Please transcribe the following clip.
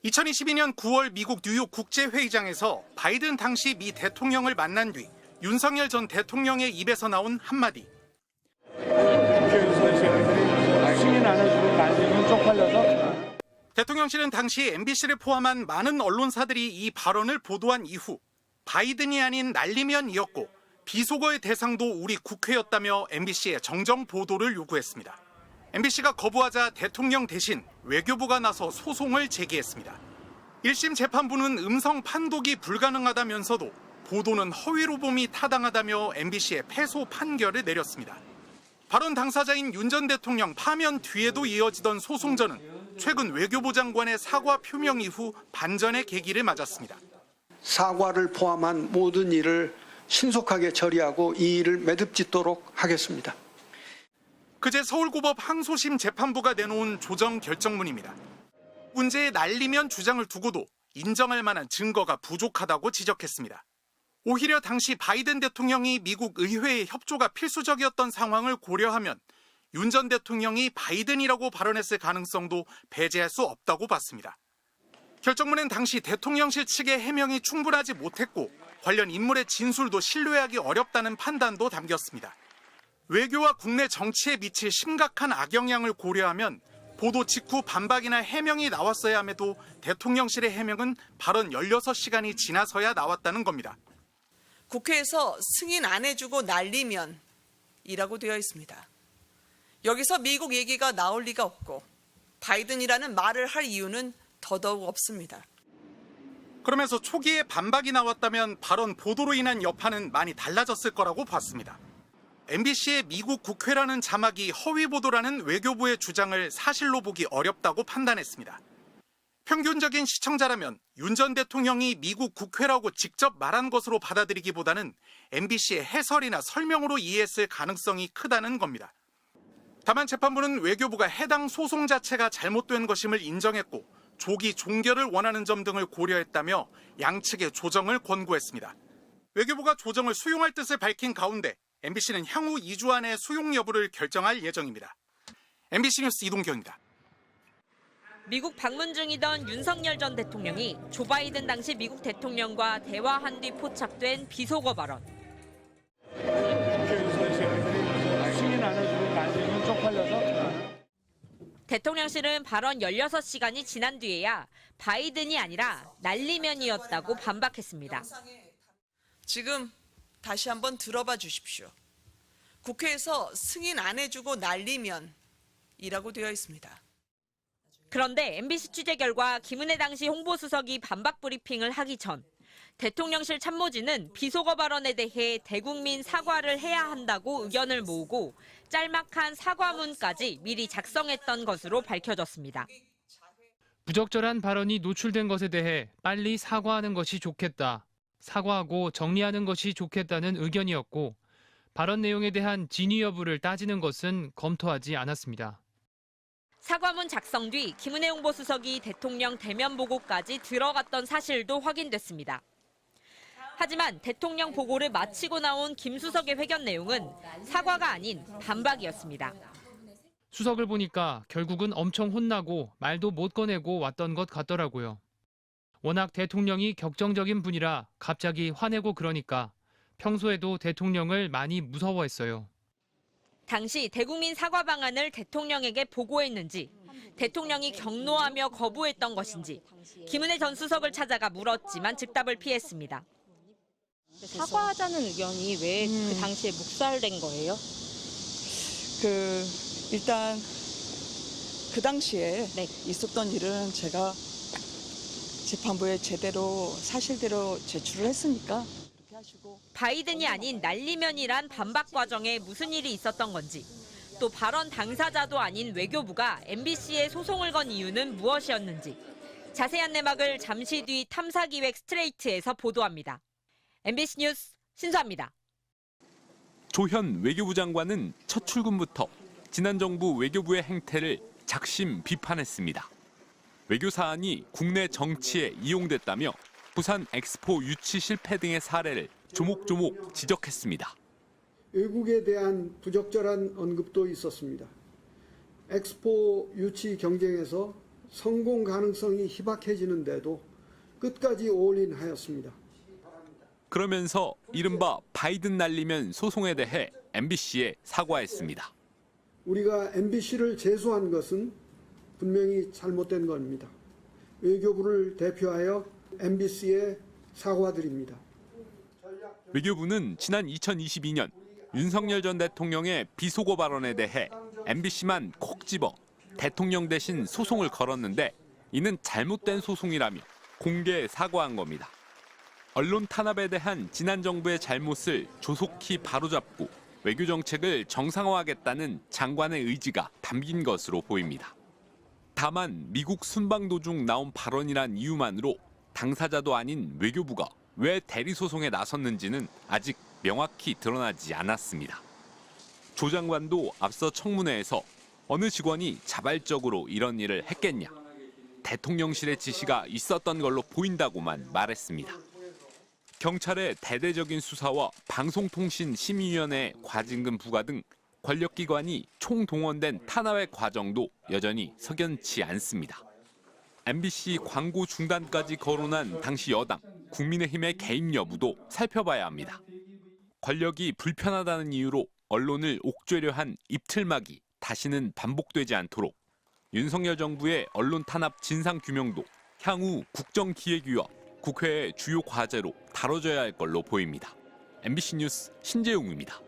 2022년 9월 미국 뉴욕 국제회의장에서 바이든 당시 미 대통령을 만난 뒤 윤석열 전 대통령의 입에서 나온 한마디. 승인 안 해주고 날리면 쪽팔려서. 대통령실은 당시 MBC를 포함한 많은 언론사들이 이 발언을 보도한 이후 바이든이 아닌 날리면이었고 비속어의 대상도 우리 국회였다며 MBC에 정정 보도를 요구했습니다. MBC가 거부하자 대통령 대신 외교부가 나서 소송을 제기했습니다. 1심 재판부는 음성 판독이 불가능하다면서도 보도는 허위로 봄이 타당하다며 MBC에 패소 판결을 내렸습니다. 발언 당사자인 윤 전 대통령 파면 뒤에도 이어지던 소송전은 최근 외교부 장관의 사과 표명 이후 반전의 계기를 맞았습니다. 사과를 포함한 모든 일을 신속하게 처리하고 이 일을 매듭짓도록 하겠습니다. 그제 서울고법 항소심 재판부가 내놓은 조정 결정문입니다. 문제에 날리면 주장을 두고도 인정할 만한 증거가 부족하다고 지적했습니다. 오히려 당시 바이든 대통령이 미국 의회의 협조가 필수적이었던 상황을 고려하면 윤 전 대통령이 바이든이라고 발언했을 가능성도 배제할 수 없다고 봤습니다. 결정문엔 당시 대통령실 측의 해명이 충분하지 못했고 관련 인물의 진술도 신뢰하기 어렵다는 판단도 담겼습니다. 외교와 국내 정치에 미칠 심각한 악영향을 고려하면 보도 직후 반박이나 해명이 나왔어야 함에도 대통령실의 해명은 발언 16시간이 지나서야 나왔다는 겁니다. 국회에서 승인 안 해주고 날리면 이라고 되어 있습니다. 여기서 미국 얘기가 나올 리가 없고 바이든이라는 말을 할 이유는 더더욱 없습니다. 그러면서 초기에 반박이 나왔다면 발언 보도로 인한 여파는 많이 달라졌을 거라고 봤습니다. MBC의 미국 국회라는 자막이 허위 보도라는 외교부의 주장을 사실로 보기 어렵다고 판단했습니다. 평균적인 시청자라면 윤 전 대통령이 미국 국회라고 직접 말한 것으로 받아들이기보다는 MBC의 해설이나 설명으로 이해했을 가능성이 크다는 겁니다. 다만 재판부는 외교부가 해당 소송 자체가 잘못된 것임을 인정했고 조기 종결을 원하는 점 등을 고려했다며 양측의 조정을 권고했습니다. 외교부가 조정을 수용할 뜻을 밝힌 가운데 MBC는 향후 2주 안에 수용 여부를 결정할 예정입니다. MBC 뉴스 이동경입니다. 미국 방문 중이던 윤석열 전 대통령이 조 바이든 당시 미국 대통령과 대화한 뒤 포착된 비속어 발언. 승인 안 해주고 날리면 쪽팔려서. 대통령실은 발언 16시간이 지난 뒤에야 바이든이 아니라 날리면이었다고 반박했습니다. 지금 다시 한번 들어봐 주십시오. 국회에서 승인 안 해주고 날리면 이라고 되어 있습니다. 그런데 MBC 취재 결과 김은혜 당시 홍보수석이 반박 브리핑을 하기 전 대통령실 참모진은 비속어 발언에 대해 대국민 사과를 해야 한다고 의견을 모으고 짤막한 사과문까지 미리 작성했던 것으로 밝혀졌습니다. 부적절한 발언이 노출된 것에 대해 빨리 사과하는 것이 좋겠다. 사과하고 정리하는 것이 좋겠다는 의견이었고 발언 내용에 대한 진위 여부를 따지는 것은 검토하지 않았습니다. 사과문 작성 뒤 김은혜 홍보수석이 대통령 대면 보고까지 들어갔던 사실도 확인됐습니다. 하지만 대통령 보고를 마치고 나온 김 수석의 회견 내용은 사과가 아닌 반박이었습니다. 수석을 보니까 결국은 엄청 혼나고 말도 못 꺼내고 왔던 것 같더라고요. 워낙 대통령이 격정적인 분이라 갑자기 화내고 그러니까 평소에도 대통령을 많이 무서워했어요. 당시 대국민 사과 방안을 대통령에게 보고했는지 대통령이 경로하며 거부했던 것인지 김은혜 전 수석을 찾아가 물었지만 즉답을 피했습니다. 사과하자는 의견이 왜 그 당시에 묵살된 거예요? 일단 그 당시에 있었던 일은 제가 재판부에 제대로 사실대로 제출을 했으니까 그렇게 하시고. 바이든이 아닌 날리면이란 반박 과정에 무슨 일이 있었던 건지 또 발언 당사자도 아닌 외교부가 MBC에 소송을 건 이유는 무엇이었는지 자세한 내막을 잠시 뒤 탐사기획 스트레이트에서 보도합니다. MBC 뉴스 신수아입니다. 조현 외교부 장관은 첫 출근부터 지난 정부 외교부의 행태를 작심 비판했습니다. 외교 사안이 국내 정치에 이용됐다며 부산 엑스포 유치 실패 등의 사례를 조목조목 지적했습니다. 외국에 대한 부적절한 언급도 있었습니다. 엑스포 유치 경쟁에서 성공 가능성이 희박해지는데도 끝까지 올인하였습니다. 그러면서 이른바 바이든 날리면 소송에 대해 MBC에 사과했습니다. 우리가 MBC를 제소한 것은 분명히 잘못된 겁니다. 외교부를 대표하여 MBC에 사과드립니다. 외교부는 지난 2022년 윤석열 전 대통령의 비속어 발언에 대해 MBC만 콕 집어 대통령 대신 소송을 걸었는데 이는 잘못된 소송이라며 공개 사과한 겁니다. 언론 탄압에 대한 지난 정부의 잘못을 조속히 바로잡고 외교 정책을 정상화하겠다는 장관의 의지가 담긴 것으로 보입니다. 다만 미국 순방 도중 나온 발언이란 이유만으로 당사자도 아닌 외교부가 왜 대리소송에 나섰는지는 아직 명확히 드러나지 않았습니다. 조 장관도 앞서 청문회에서 어느 직원이 자발적으로 이런 일을 했겠냐, 대통령실의 지시가 있었던 걸로 보인다고만 말했습니다. 경찰의 대대적인 수사와 방송통신심의위원회 과징금 부과 등 권력기관이 총동원된 탄압의 과정도 여전히 석연치 않습니다. MBC 광고 중단까지 거론한 당시 여당, 국민의힘의 개입 여부도 살펴봐야 합니다. 권력이 불편하다는 이유로 언론을 옥죄려 한 입틀막이 다시는 반복되지 않도록 윤석열 정부의 언론 탄압 진상 규명도 향후 국정기획위와 국회의 주요 과제로 다뤄져야 할 걸로 보입니다. MBC 뉴스 신재웅입니다.